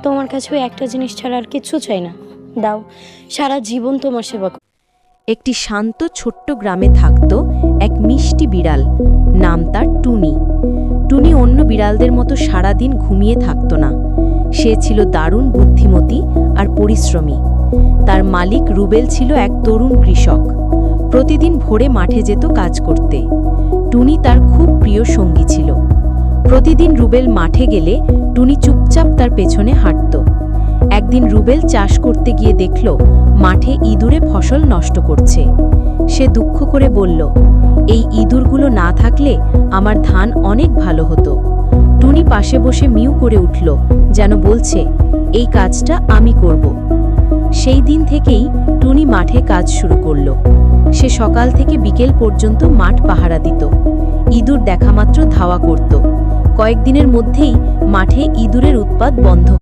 তোমার কাছে ওই একটা জিনিস ছাড়া আর কিচ্ছু চাই না। দাও, সারা জীবন তোমার সেবা করব। একটি শান্ত ছোট্ট গ্রামে থাকত এক মিষ্টি বিড়াল, নাম তার টুনি। টুনি অন্য বিড়ালদের মতো সারাদিন ঘুমিয়ে থাকত না। সে ছিল দারুণ বুদ্ধিমতী আর পরিশ্রমী। তার মালিক রুবেল ছিল এক তরুণ কৃষক। প্রতিদিন ভোরে মাঠে যেত কাজ করতে। টুনি তার খুব প্রিয় সঙ্গী ছিল। প্রতিদিন রুবেল মাঠে গেলে টুনি চুপচাপ তার পেছনে হাঁটত। একদিন রুবেল চাষ করতে গিয়ে দেখল মাঠে ইঁদুরে ফসল নষ্ট করছে। সে দুঃখ করে বলল, এই ইঁদুরগুলো না থাকলে আমার ধান অনেক ভালো হতো। টুনি পাশে বসে মিউ করে উঠল, যেন বলছে, এই কাজটা আমি করব। সেই দিন থেকেই টুনি মাঠে কাজ শুরু করল। সে সকাল থেকে বিকেল পর্যন্ত মাঠ পাহারা দিত। ইঁদুর দেখামাত্র ধাওয়া করত। কয়েকদিনের মধ্যেই মাঠে ইঁদুরের উৎপাত বন্ধ।